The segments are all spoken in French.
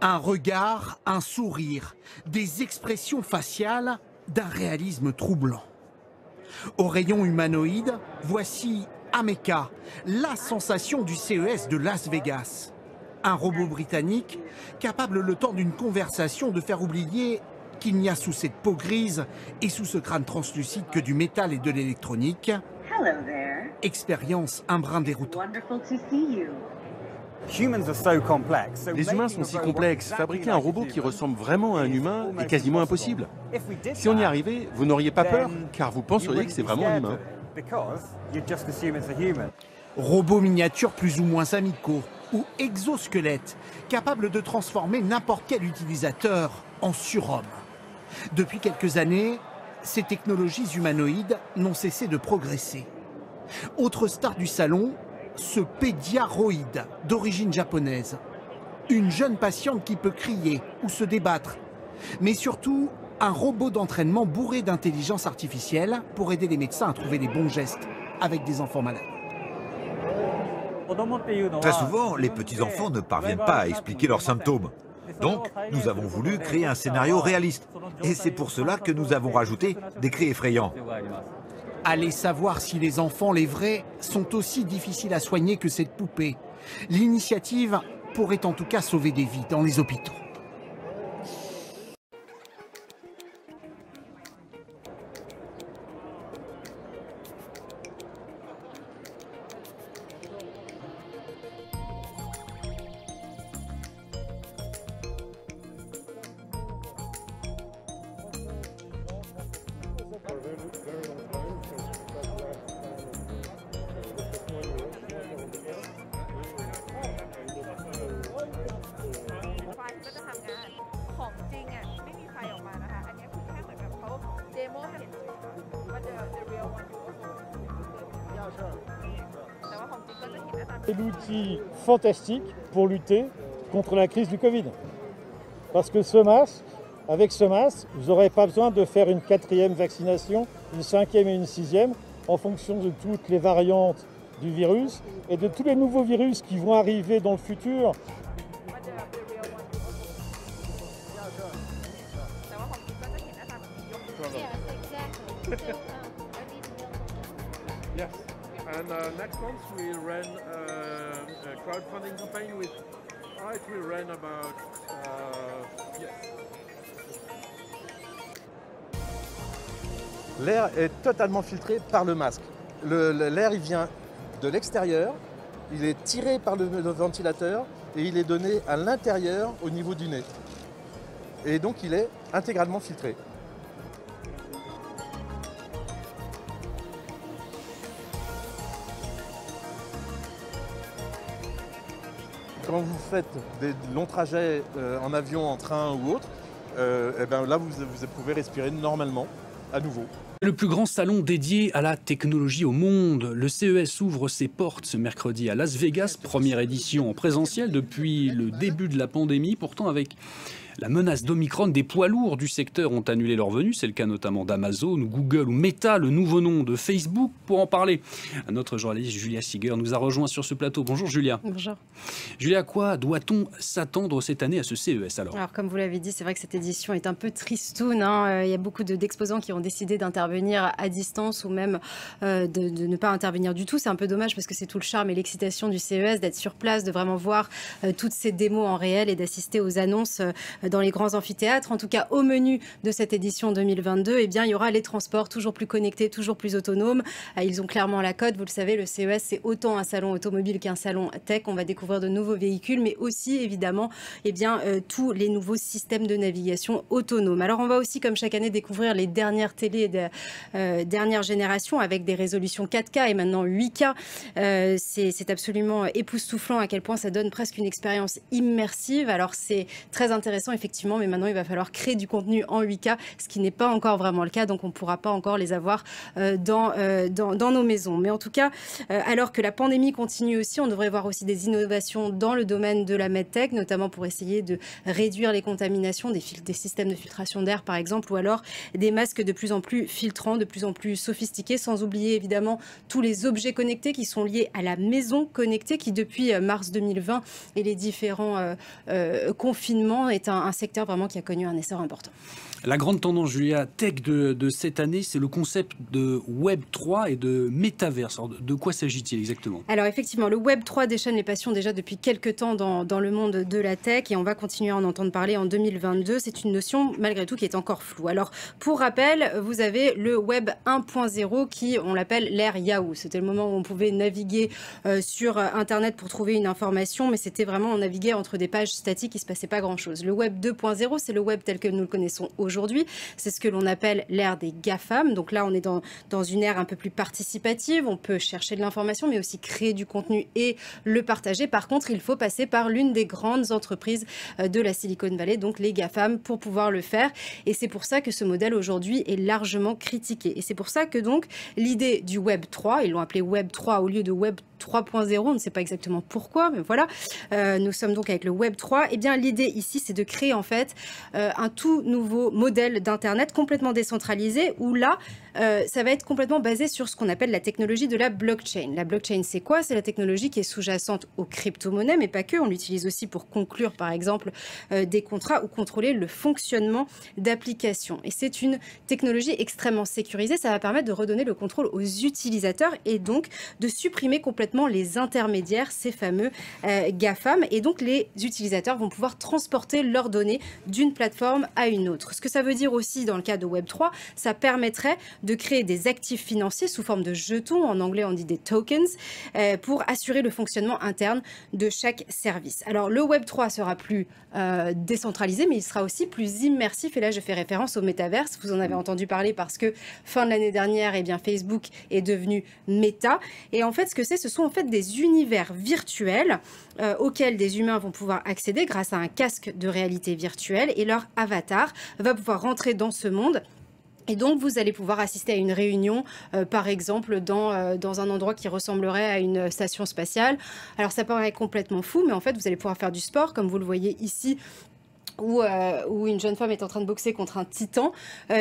Un regard, un sourire, des expressions faciales d'un réalisme troublant. Au rayon humanoïde, voici Ameca, la sensation du CES de Las Vegas. Un robot britannique capable le temps d'une conversation de faire oublier qu'il n'y a sous cette peau grise et sous ce crâne translucide que du métal et de l'électronique. Expérience un brin déroutante. Les humains sont si complexes, fabriquer un robot qui ressemble vraiment à un humain est quasiment impossible. Si on y arrivait, vous n'auriez pas peur, car vous penseriez que c'est vraiment un humain. Robots miniatures plus ou moins amicaux ou exosquelettes capables de transformer n'importe quel utilisateur en surhomme. Depuis quelques années, ces technologies humanoïdes n'ont cessé de progresser. Autre star du salon, ce pédiaroïde d'origine japonaise. Une jeune patiente qui peut crier ou se débattre, mais surtout un robot d'entraînement bourré d'intelligence artificielle pour aider les médecins à trouver les bons gestes avec des enfants malades. Très souvent, les petits-enfants ne parviennent pas à expliquer leurs symptômes. Donc, nous avons voulu créer un scénario réaliste. Et c'est pour cela que nous avons rajouté des cris effrayants. Allez savoir si les enfants, les vrais, sont aussi difficiles à soigner que cette poupée. L'initiative pourrait en tout cas sauver des vies dans les hôpitaux. C'est l'outil fantastique pour lutter contre la crise du Covid. Parce que avec ce masque, vous n'aurez pas besoin de faire une 4e vaccination, une 5e et une 6e, en fonction de toutes les variantes du virus et de tous les nouveaux virus qui vont arriver dans le futur. Yes, and next month we ran a crowdfunding campaign with it will run about yes. L'air est totalement filtré par le masque. L'air, il vient de l'extérieur, il est tiré par le ventilateur et il est donné à l'intérieur au niveau du nez. Et donc il est intégralement filtré. Quand vous faites des longs trajets en avion, en train ou autre, et ben là vous pouvez respirer normalement à nouveau. Le plus grand salon dédié à la technologie au monde, le CES ouvre ses portes ce mercredi à Las Vegas, première édition en présentiel depuis le début de la pandémie, pourtant avec la menace d'Omicron, des poids lourds du secteur ont annulé leur venue. C'est le cas notamment d'Amazon, Google ou Meta, le nouveau nom de Facebook. Pour en parler, notre journaliste Julia Seeger nous a rejoint sur ce plateau. Bonjour Julia. Bonjour. Julia, à quoi doit-on s'attendre cette année à ce CES alors? Alors comme vous l'avez dit, c'est vrai que cette édition est un peu tristoune. Il y a beaucoup d'exposants qui ont décidé d'intervenir à distance ou même de ne pas intervenir du tout. C'est un peu dommage parce que c'est tout le charme et l'excitation du CES d'être sur place, de vraiment voir toutes ces démos en réel et d'assister aux annonces dans les grands amphithéâtres. En tout cas, au menu de cette édition 2022, eh bien, il y aura les transports toujours plus connectés, toujours plus autonomes. Ils ont clairement la cote. Vous le savez, le CES, c'est autant un salon automobile qu'un salon tech. On va découvrir de nouveaux véhicules, mais aussi, évidemment, eh bien, tous les nouveaux systèmes de navigation autonomes. Alors, on va aussi, comme chaque année, découvrir les dernières télés de dernière génération avec des résolutions 4K et maintenant 8K. C'est absolument époustouflant à quel point ça donne presque une expérience immersive. Alors, c'est très intéressant effectivement, mais maintenant il va falloir créer du contenu en 8K, ce qui n'est pas encore vraiment le cas, donc on ne pourra pas encore les avoir dans nos maisons. Mais en tout cas, alors que la pandémie continue aussi, on devrait voir aussi des innovations dans le domaine de la medtech, notamment pour essayer de réduire les contaminations, des systèmes de filtration d'air par exemple, ou alors des masques de plus en plus filtrants, de plus en plus sophistiqués, sans oublier évidemment tous les objets connectés qui sont liés à la maison connectée, qui depuis mars 2020 et les différents confinements est un secteur vraiment qui a connu un essor important. La grande tendance, Julia, tech de cette année, c'est le concept de Web 3 et de métaverse. Alors, de quoi s'agit-il exactement? Alors effectivement, le Web 3 déchaîne les passions déjà depuis quelques temps dans le monde de la tech et on va continuer à en entendre parler en 2022. C'est une notion malgré tout qui est encore floue. Alors pour rappel, vous avez le Web 1.0 qui, on l'appelle l'ère Yahoo. C'était le moment où on pouvait naviguer sur Internet pour trouver une information, mais c'était vraiment, on naviguait entre des pages statiques, il ne se passait pas grand-chose. Le Web 2.0, c'est le web tel que nous le connaissons aujourd'hui. C'est ce que l'on appelle l'ère des GAFAM. Donc là, on est dans une ère un peu plus participative. On peut chercher de l'information, mais aussi créer du contenu et le partager. Par contre, il faut passer par l'une des grandes entreprises de la Silicon Valley, donc les GAFAM, pour pouvoir le faire. Et c'est pour ça que ce modèle aujourd'hui est largement critiqué. Et c'est pour ça que donc l'idée du Web 3, ils l'ont appelé Web 3 au lieu de Web 3.0, on ne sait pas exactement pourquoi, mais voilà, nous sommes donc avec le Web 3. Et bien l'idée ici, c'est de créer en fait un tout nouveau modèle d'Internet complètement décentralisé, où là, ça va être complètement basé sur ce qu'on appelle la technologie de la blockchain. La blockchain, c'est quoi? C'est la technologie qui est sous-jacente aux crypto-monnaies, mais pas que. On l'utilise aussi pour conclure, par exemple, des contrats ou contrôler le fonctionnement d'applications. Et c'est une technologie extrêmement sécurisée. Ça va permettre de redonner le contrôle aux utilisateurs et donc de supprimer complètement les intermédiaires, ces fameux GAFAM. Et donc, les utilisateurs vont pouvoir transporter leurs données d'une plateforme à une autre. Ce que ça veut dire aussi dans le cas de Web3, ça permettrait de créer des actifs financiers sous forme de jetons, en anglais on dit des tokens, pour assurer le fonctionnement interne de chaque service. Alors le Web3 sera plus décentralisé, mais il sera aussi plus immersif, et là je fais référence au métaverse. Vous en avez entendu parler parce que fin de l'année dernière, eh bien, Facebook est devenu Meta, et en fait ce que c'est, ce sont en fait des univers virtuels auxquels des humains vont pouvoir accéder grâce à un casque de réalité virtuelle, et leur avatar va pouvoir rentrer dans ce monde. Et donc, vous allez pouvoir assister à une réunion, par exemple, dans un endroit qui ressemblerait à une station spatiale. Alors, ça paraît complètement fou, mais en fait, vous allez pouvoir faire du sport, comme vous le voyez ici, où une jeune femme est en train de boxer contre un titan.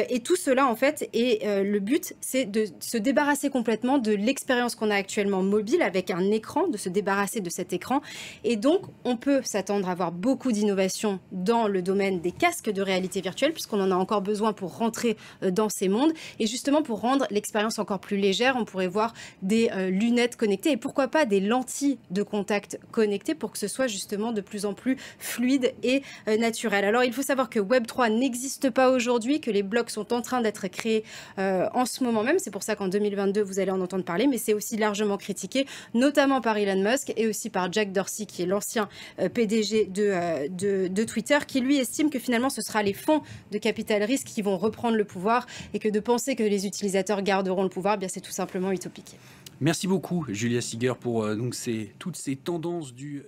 Et tout cela, en fait, le but, c'est de se débarrasser complètement de l'expérience qu'on a actuellement mobile avec un écran, de se débarrasser de cet écran. Et donc, on peut s'attendre à avoir beaucoup d'innovations dans le domaine des casques de réalité virtuelle, puisqu'on en a encore besoin pour rentrer dans ces mondes. Et justement, pour rendre l'expérience encore plus légère, on pourrait voir des lunettes connectées et pourquoi pas des lentilles de contact connectées pour que ce soit justement de plus en plus fluide et naturel. Alors, il faut savoir que Web3 n'existe pas aujourd'hui, que les blocs sont en train d'être créés en ce moment même. C'est pour ça qu'en 2022, vous allez en entendre parler, mais c'est aussi largement critiqué, notamment par Elon Musk et aussi par Jack Dorsey, qui est l'ancien PDG de Twitter, qui lui estime que finalement, ce sera les fonds de capital risque qui vont reprendre le pouvoir et que de penser que les utilisateurs garderont le pouvoir, eh bien c'est tout simplement utopique. Merci beaucoup, Julia Seeger, pour toutes ces tendances du